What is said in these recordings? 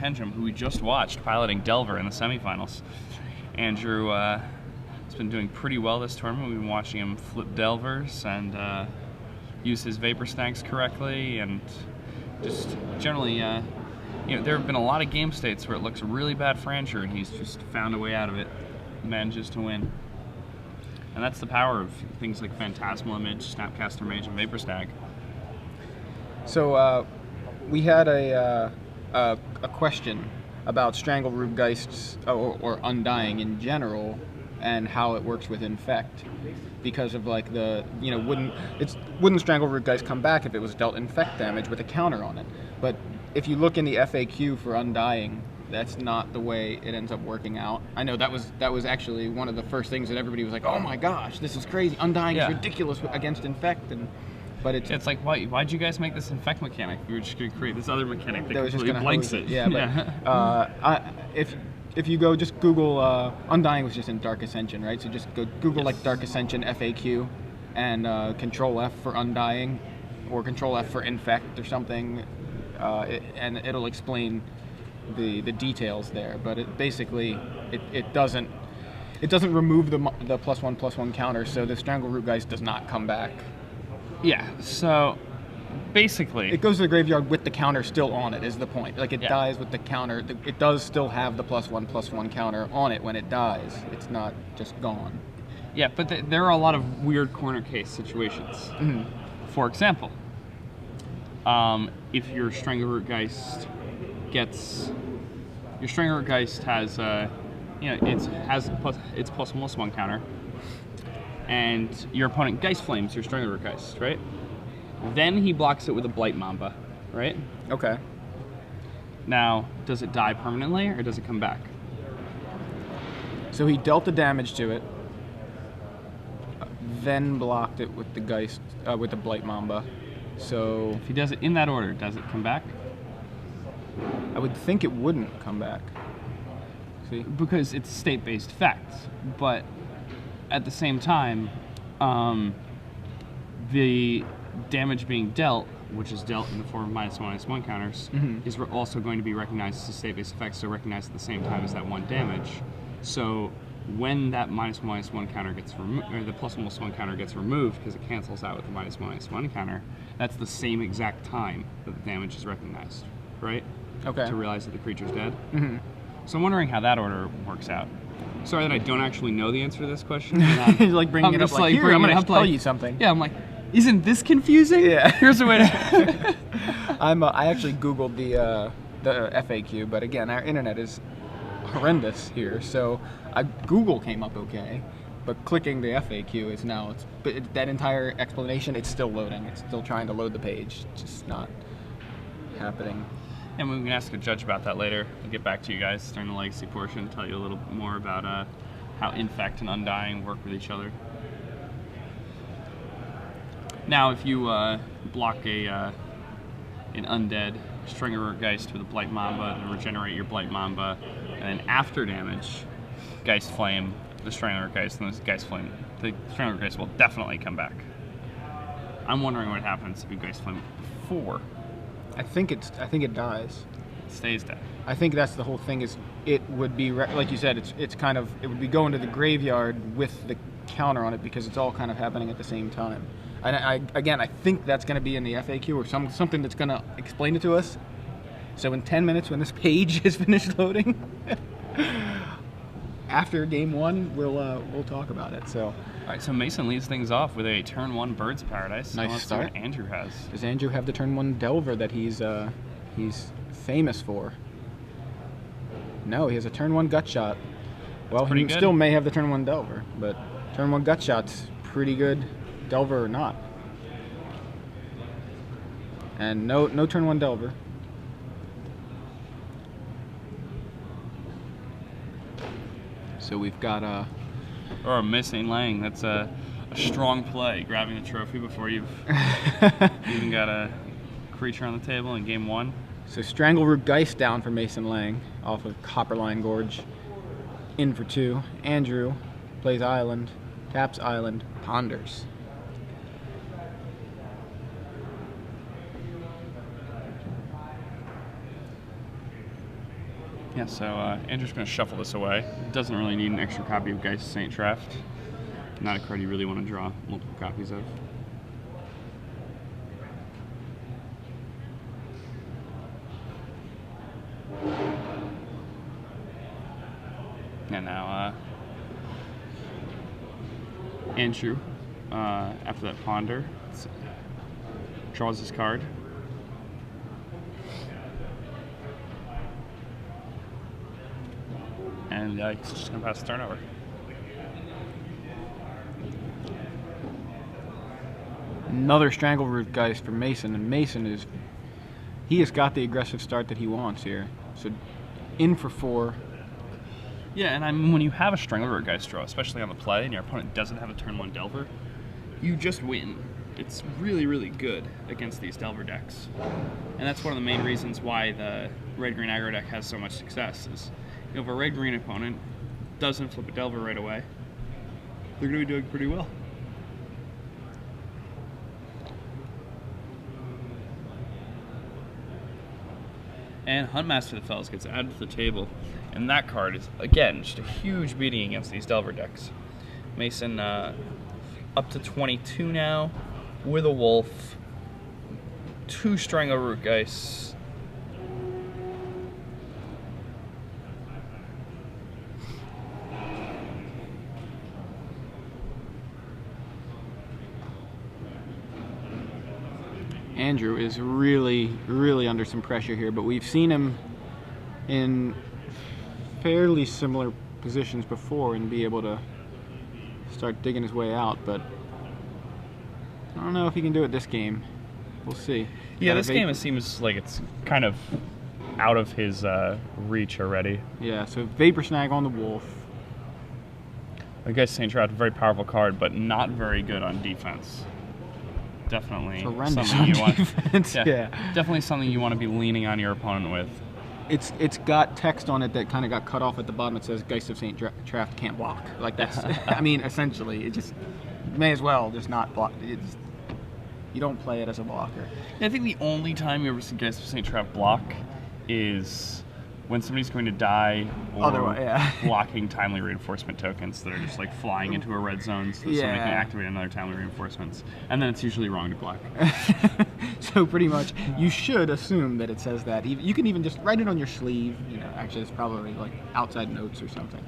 Tenjum, who we just watched piloting Delver in the semifinals. Andrew has been doing pretty well this tournament. We've been watching him flip Delvers and use his Vapor Stacks correctly, and just generally, there have been a lot of game states where it looks really bad for Andrew, and he's just found a way out of it, manages to win. And that's the power of things like Phantasmal Image, Snapcaster Mage, and Vapor Stack. So we had a question about Strangleroot Geists or Undying in general, and how it works with Infect, because of like the wouldn't Strangleroot Geist come back if it was dealt Infect damage with a counter on it? But if you look in the FAQ for Undying, that's not the way it ends up working out. I know that was actually one of the first things that everybody was like, "Oh my gosh, this is crazy! Undying is ridiculous against Infect." But it's Yeah, but if you go just Google, Undying was just in Dark Ascension, right? So just go Google like Dark Ascension FAQ and Control F for Undying, or Control F for Infect or something, and it'll explain the details there. But it basically it doesn't remove the +1/+1 counter, so the Strangleroot Geist does not come back. Yeah, so basically it goes to the graveyard with the counter still on it, is the point. Like, it dies with the counter. It does still have the +1/+1 counter on it when it dies. It's not just gone. Yeah, but there are a lot of weird corner case situations. Mm-hmm. For example, if your Strangleroot Geist has its +1/+1 counter, and your opponent Geist Flames your Strangleroot Geist, right? Then he blocks it with a Blight Mamba, right? Okay. Now, does it die permanently, or does it come back? So he dealt the damage to it, then blocked it with the Geist, with the Blight Mamba. So if he does it in that order, does it come back? I would think it wouldn't come back. See? Because it's state-based effects, but at the same time, the damage being dealt, which is dealt in the form of -1/-1 counters, is also going to be recognized as a state-based effect, so recognized at the same time as that one damage. So when that -1/-1 counter gets removed, or the +1/+1 counter gets removed, because it cancels out with the -1/-1 counter, that's the same exact time that the damage is recognized, right? Okay. To realize that the creature's dead. Mm-hmm. So I'm wondering how that order works out. Sorry that I don't actually know the answer to this question. You're like bringing it up like, here, I'm going to tell you something. Yeah, I'm like, isn't this confusing? Yeah. Here's a way to... I actually Googled the FAQ, but again, our internet is horrendous here, so Google came up okay, but clicking the FAQ is now, that entire explanation, it's still loading. It's still trying to load the page. It's just not happening. And we can ask a judge about that later. I'll get back to you guys during the legacy portion, tell you a little more about how Infect and Undying work with each other. Now, if you block an undead Strangleroot Geist with a Blight Mamba, then regenerate your Blight Mamba, and then after damage, Geist Flame the Strangleroot Geist, and the Strangleroot Geist will definitely come back. I'm wondering what happens if you Geist Flame before. I think it dies. It stays dead. I think that's the whole thing. Is it would be like you said. It would be going to the graveyard with the counter on it, because it's all kind of happening at the same time. And I think that's going to be in the FAQ or something that's going to explain it to us. So in 10 minutes, when this page is finished loading, after game one, we'll talk about it. So. All right, so Mason leads things off with a turn 1 Bird's Paradise. Nice let's start. See what Andrew has. Does Andrew have the turn 1 Delver that he's famous for? No, he has a turn 1 Gutshot. Well, he still may have the turn 1 Delver, but turn 1 Gutshot's pretty good, Delver or not. And no turn 1 Delver. So we've got or missing Lange. That's a strong play, grabbing the trophy before you've even got a creature on the table in game 1. So Strangleroot Geist down for Mason Lange off of Copperline Gorge. In for 2. Andrew plays Island, taps Island, ponders. Yeah, so Andrew's going to shuffle this away. Doesn't really need an extra copy of Geist of St. Traft. Not a card you really want to draw multiple copies of. And now Andrew, after that ponder, draws his card. And he's just going to pass the turn over. Another Strangleroot Geist for Mason, and Mason he has got the aggressive start that he wants here. So in for 4. Yeah, and I mean, when you have a Strangleroot Geist draw, especially on the play, and your opponent doesn't have a turn 1 Delver, you just win. It's really, really good against these Delver decks. And that's one of the main reasons why the red-green aggro deck has so much success, is if a red-green opponent doesn't flip a Delver right away, they're going to be doing pretty well. And Huntmaster of the Fells gets added to the table, and that card is, again, just a huge beating against these Delver decks. Mason up to 22 now, with a Wolf, 2 Strangleroot Geists. Andrew is really, really under some pressure here, but we've seen him in fairly similar positions before and be able to start digging his way out, but I don't know if he can do it this game. We'll see. Yeah, this game, it seems like it's kind of out of his reach already. Yeah, so Vapor Snag on the Wolf. I guess St. Traft, a very powerful card, but not very good on defense. Definitely Horrendous something you want. defense. Yeah, definitely something you want to be leaning on your opponent with. It's got text on it that kind of got cut off at the bottom. It says Geist of St. Traft can't block. Like that's, I mean, essentially, it just may as well just not block. You don't play it as a blocker. I think the only time you ever see Geist of St. Traft block is when somebody's going to die or blocking timely reinforcement tokens that are just like flying into a red zone so that somebody can activate another timely reinforcements. And then it's usually wrong to block. So pretty much you should assume that it says that. You can even just write it on your sleeve. You know, actually it's probably like outside notes or something.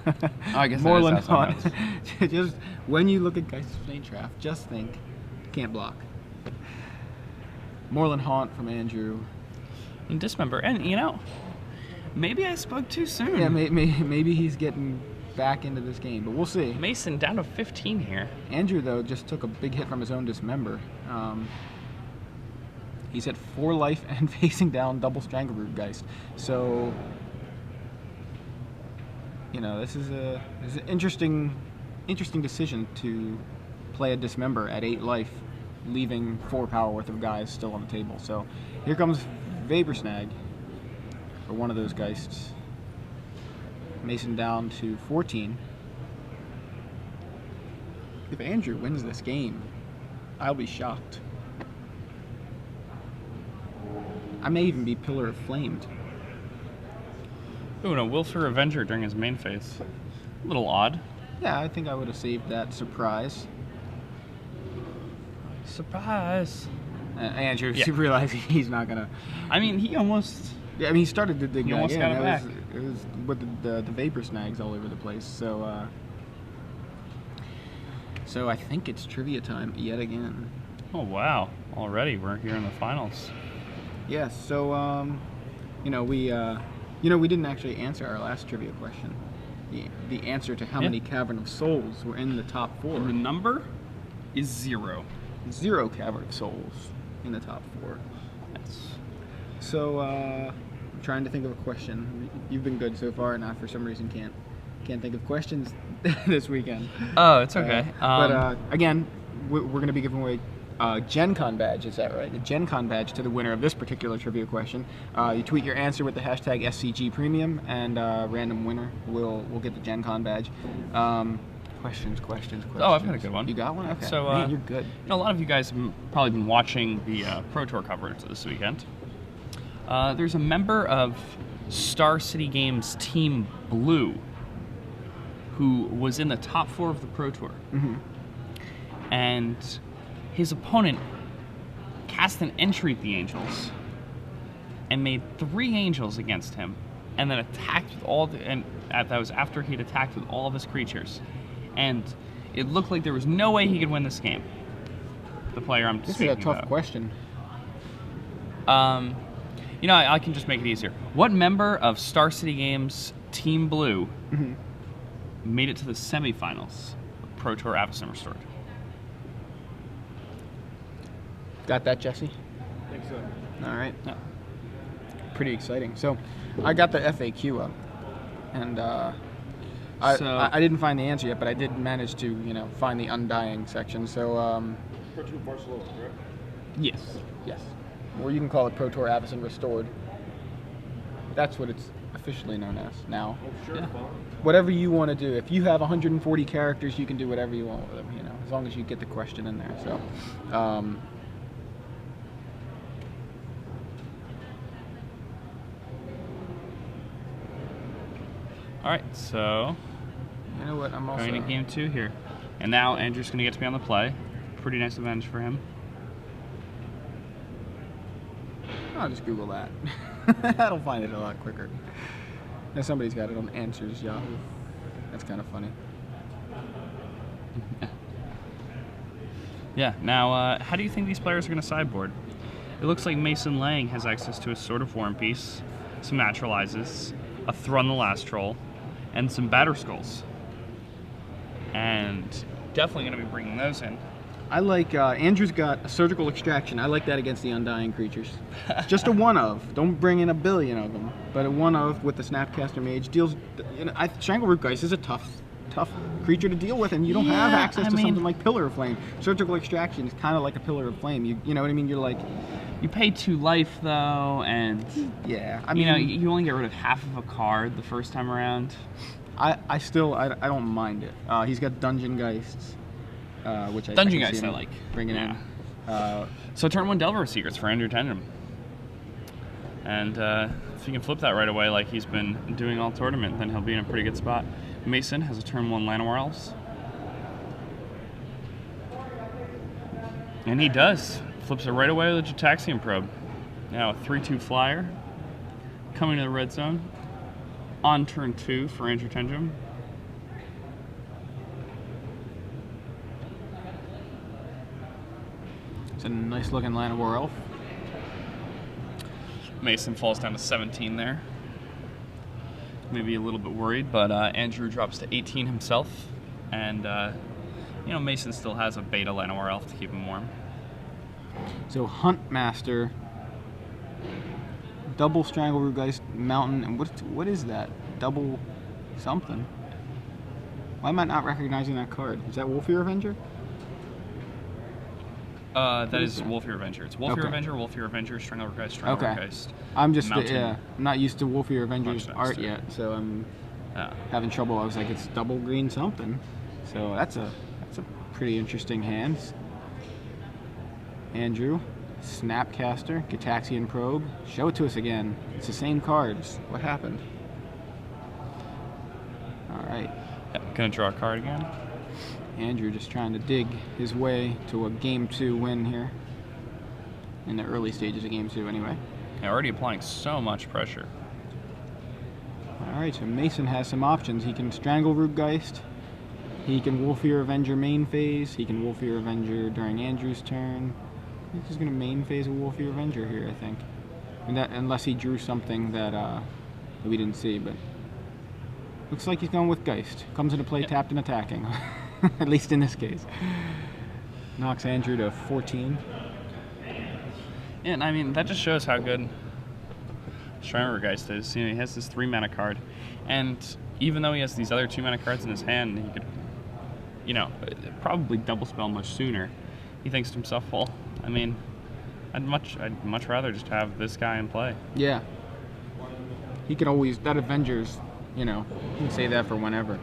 Oh, I guess Moreland that is outside Haunt. Just when you look at Geist of St. Traft, just think, can't block. Moreland Haunt from Andrew. And Dismember. And, you know, maybe I spoke too soon. Yeah, maybe he's getting back into this game, but we'll see. Mason down to 15 here. Andrew, though, just took a big hit from his own Dismember. He's at 4 life and facing down double Strangleroot Geist. So, you know, this is an interesting decision to play a Dismember at 8 life, leaving 4 power worth of guys still on the table. So here comes Vapor Snag for one of those Geists. Mason down to 14. If Andrew wins this game, I'll be shocked. I may even be Pillar of Flamed. Ooh, no, Wilfer Avenger during his main phase. A little odd. Yeah, I think I would have saved that surprise. Surprise! Andrew realizing he's not gonna. I mean, he almost. Yeah, I mean, he started to dig He back almost in. got it back. It was with the Vapor Snags all over the place. So, so I think it's trivia time yet again. Oh wow! Already, we're here in the finals. Yeah. So, you know, we didn't actually answer our last trivia question. The answer to how many Cavern of Souls were in the top 4. And the number is 0. 0 Cavern of Souls in the top 4. Yes. So, I'm trying to think of a question. You've been good so far, and I, for some reason, can't think of questions this weekend. Oh, it's okay. But again, we're going to be giving away Gen Con badge. Is that right? A Gen Con badge to the winner of this particular trivia question. You tweet your answer with the hashtag SCG Premium, and random winner will get the Gen Con badge. Questions. Oh, I've got a good one. You got one? Okay. So, man, you're good. You know, a lot of you guys have probably been watching the Pro Tour coverage this weekend. There's a member of Star City Games Team Blue, who was in the top 4 of the Pro Tour. And his opponent cast an entry at the Angels and made 3 Angels against him, and then attacked with all the, and that was after he'd attacked with all of his creatures. And it looked like there was no way he could win this game. The player I'm speaking about. This is a tough question. You know, I can just make it easier. What member of Star City Games Team Blue made it to the semifinals of Pro Tour Avacyn Restored? Got that, Jesse? I think so. All right. No. Pretty exciting. So, I got the FAQ up, and I didn't find the answer yet, but I did manage to, you know, find the Undying section. So, Pro Tour Barcelona, correct? yes, or you can call it Pro Tour Avacyn Restored. That's what it's officially known as now. Oh, sure. Yeah. Whatever you want to do. If you have 140 characters, you can do whatever you want with them. You know, as long as you get the question in there. So. All right, so You know what? I'm also. going to game 2 here. And now Andrew's going to get to be on the play. Pretty nice advantage for him. I'll just Google that. That'll find it a lot quicker. Now somebody's got it on Answers Yahoo. That's kind of funny. Yeah, now, how do you think these players are going to sideboard? It looks like Mason Lange has access to a Sword of War and Peace, some Naturalizes, a Thrun the Last Troll, and some Batter Skulls. And definitely going to be bringing those in. I like, Andrew's got a Surgical Extraction. I like that against the Undying creatures. Just a one of. Don't bring in a billion of them. But a one of with the Snapcaster Mage deals, you know, Strangleroot Geist is a tough creature to deal with, and you don't have access to something like Pillar of Flame. Surgical Extraction is kind of like a Pillar of Flame. You know what I mean? You're like... You pay 2 life, though, and... Yeah, I mean... You know, you only get rid of half of a card the first time around. I don't mind it. He's got Dungeon Geists, which I Dungeon can Geist see I him like. bringing in. So turn 1 Delver Secrets for Andrew Tenjum. And if he can flip that right away like he's been doing all tournament, then he'll be in a pretty good spot. Mason has a turn 1 Llanowar Elves. And he does. Flips it right away with a Jataxian Probe. Now a 3/2 flyer. Coming to the red zone. On turn 2 for Andrew Tenjum. It's a nice looking Llanowar Elf. Mason falls down to 17 there. Maybe a little bit worried, but Andrew drops to 18 himself. And, you know, Mason still has a beta Llanowar Elf to keep him warm. So Huntmaster, double Strangleroot Geist Mountain, and what is that? Double something. Why am I not recognizing that card? Is that Wolfear Avenger? That is Wolfear Avenger. It's Wolfear Okay. Avenger, Wolfear Avenger, Strangleroot Geist, Strangleroot Geist. I'm just Mountain. I'm not used to Wolfear Avenger's Much art faster. yet, so I'm having trouble. I was like, it's double green something. So that's a pretty interesting hand. Andrew, Snapcaster, Gitaxian Probe. Show it to us again. It's the same cards. What happened? All right. Yeah, gonna draw a card again. Andrew just trying to dig his way to a Game 2 win here. In the early stages of Game 2, anyway. Yeah, already applying so much pressure. All right, so Mason has some options. He can Strangleroot Geist. He can Wolfear Avenger main phase. He can Wolfear Avenger during Andrew's turn. He's just going to main phase a Wolfear Avenger here, I think. And that, unless he drew something that we didn't see, but... Looks like he's going with Geist. Comes into play tapped and attacking. At least in this case. Knocks Andrew to 14. Yeah, and I mean, that just shows how good Strangleroot Geist is. You know, he has this 3-mana card, and even though he has these other 2-mana cards in his hand, he could, you know, probably double spell much sooner. He thinks to himself, well, I mean, I'd much rather just have this guy in play. Yeah. He can always, that Avenger's, you know, you can say that for whenever.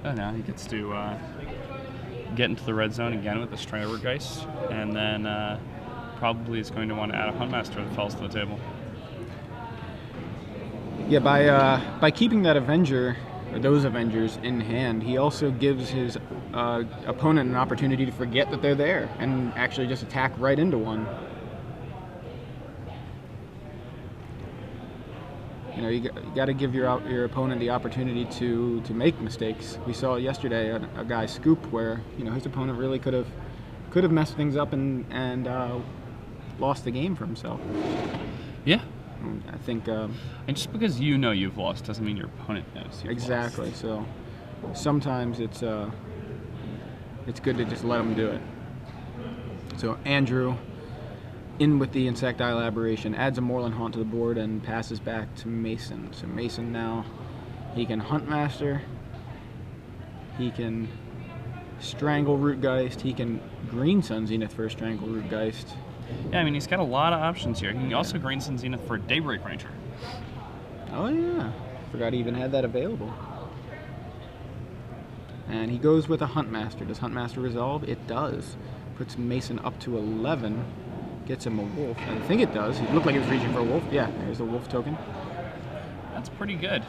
Oh, now he gets to get into the red zone again with the Strangleroot Geist, and then probably is going to want to add a Huntmaster that falls to the table. Yeah, by keeping that Avenger, or those Avengers, in hand, he also gives his opponent an opportunity to forget that they're there and actually just attack right into one. You know, you got to give your opponent the opportunity to make mistakes. We saw yesterday a guy scoop where, you know, his opponent really could have messed things up and lost the game for himself. Yeah. I think. And just because you know you've lost doesn't mean your opponent knows you've exactly. lost. So sometimes it's good to just let them do it. So Andrew, in with the Insectile Aberration, adds a Moorland Haunt to the board and passes back to Mason. So Mason now, he can Huntmaster, he can Strangle Rootgeist, he can Green Sun Zenith for a Strangle Rootgeist. Yeah, I mean, he's got a lot of options here. He can also Green Sun Zenith for Daybreak Ranger. Oh yeah, forgot he even had that available. And he goes with a Huntmaster. Does Huntmaster resolve? It does. Puts Mason up to 11. Gets him a wolf. I think it does. It looked like he was reaching for a wolf. Yeah, there's the wolf token. That's pretty good.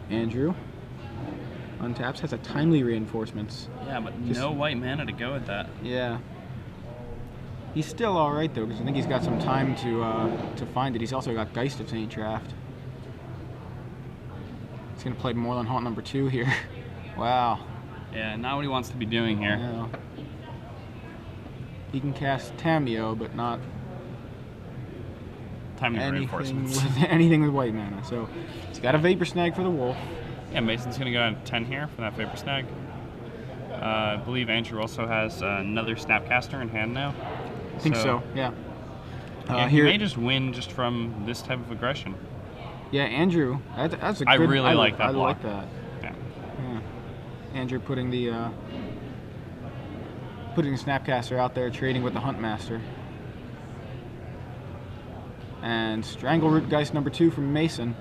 Andrew untaps, has a Timely Reinforcements. Yeah, but no white mana to go with that. Yeah. He's still all right though, because I think he's got some time to find it. He's also got Geist of Saint Draft. He's gonna play Moorland Haunt number 2 here. Wow. Yeah, not what he wants to be doing here. Yeah. He can cast Tameo, but not anything with white mana. So he's got a Vapor Snag for the wolf. Yeah, Mason's gonna go down to 10 here for that Vapor Snag. I believe Andrew also has another Snapcaster in hand now. I think so. Yeah. Yeah, he may just win just from this type of aggression. Yeah, Andrew. That's a good. I really like that I block. like that. Yeah. Andrew putting the Snapcaster out there, trading with the Huntmaster. And Strangle Rootgeist number 2 from Mason.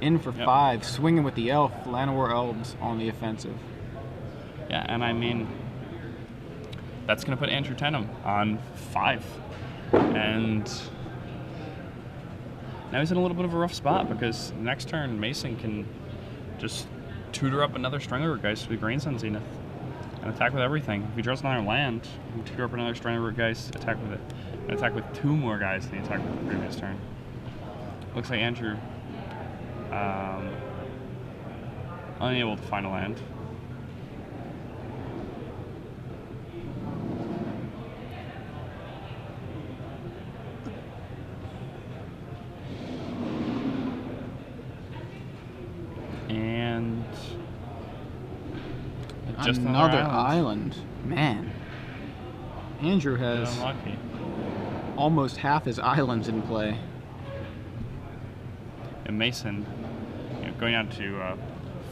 In for 5, swinging with the elf, Llanowar Elves on the offensive. Yeah, and I mean, that's going to put Andrew Tenjum on 5. And now he's in a little bit of a rough spot because next turn Mason can just tutor up another Strangler Geist with Green Sun Zenith and attack with everything. If he draws another land, he can tutor up another Strangler Geist, attack with it, and attack with 2 more guys than he attacked with the previous turn. Looks like Andrew unable to find a land. And just another island. Man. Andrew has unlucky. Almost half his islands in play. And Mason, going down to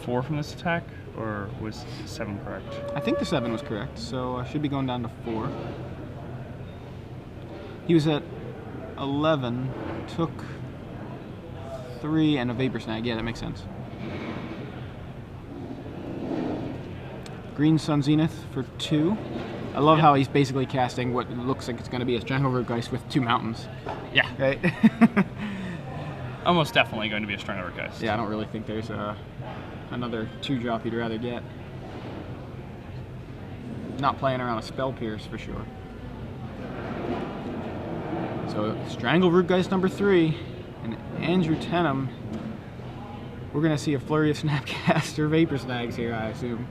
4 from this attack, or was 7 correct? I think the 7 was correct, so should be going down to 4. He was at 11, took 3 and a Vapor Snag. Yeah, that makes sense. Green Sun Zenith for 2. I love how he's basically casting what looks like it's going to be a Strangle Rootgeist with 2 mountains. Yeah. Right? Almost definitely going to be a Strangler Geist. Yeah, I don't really think there's another 2-drop you'd rather get. Not playing around a Spell Pierce for sure. So Strangle Rootgeist number 3 and Andrew Tenjum. We're going to see a flurry of Snapcaster Vapor Snags here, I assume.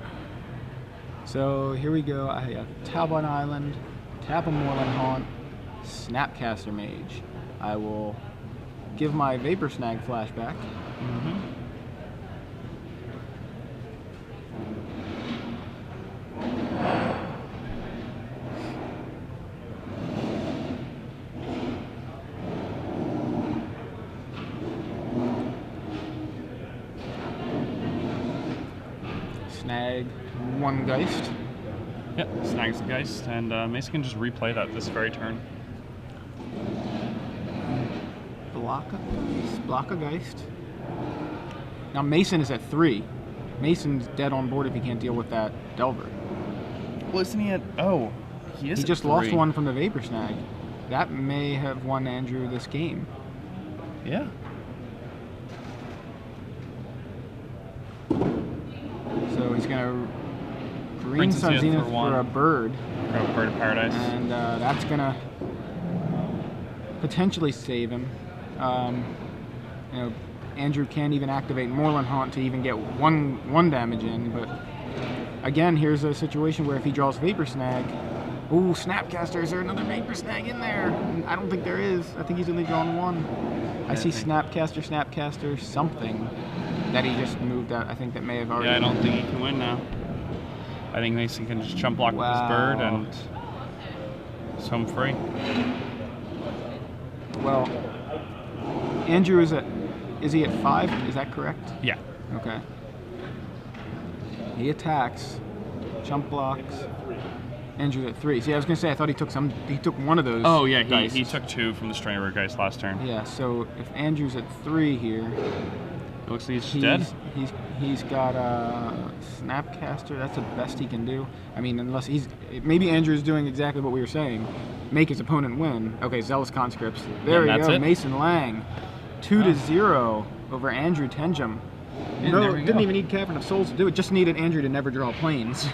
So here we go. I have tap on Island, tap a Moorland Haunt, Snapcaster Mage. I will give my Vapor Snag flashback. Snag 1 Geist. Yep, snags the Geist, and Mason can just replay that this very turn. Block a Geist. Now Mason is at 3. Mason's dead on board if he can't deal with that Delver. Well, isn't he at... Oh, he is He at just 3. lost 1 from the Vapor Snag. That may have won Andrew this game. Yeah. So he's gonna green Princess Sun Zenith Zenith for one. for a bird, Oh, Bird of Paradise. and that's gonna potentially save him. You know, Andrew can't even activate Moorland Haunt to even get one damage in, but again, here's a situation where if he draws Vapor Snag, ooh, Snapcaster, is there another Vapor Snag in there? I don't think there is. I think he's only drawn one. I see Snapcaster, something that he just moved out. I think that may have already. Yeah, I don't think he can win now. I think Mason can just chump block with his bird and it's home free. Well, Andrew is he at 5? Is that correct? Yeah. Okay. He attacks, chump blocks. Andrew's at 3. See, I was gonna say I thought he took one of those. Oh yeah, dice. he took 2 from the Stranger Geist last turn. Yeah. So if Andrew's at 3 here, It looks like he's dead. He's got a Snapcaster. That's the best he can do. I mean, unless maybe Andrew's doing exactly what we were saying, make his opponent win. Okay, Zealous Conscripts. There Yeah, we that's go. it. Mason Lange, 2-0 over Andrew Tenjum. And No, there we didn't go. even need Cavern of Souls to do it. Just needed Andrew to never draw planes.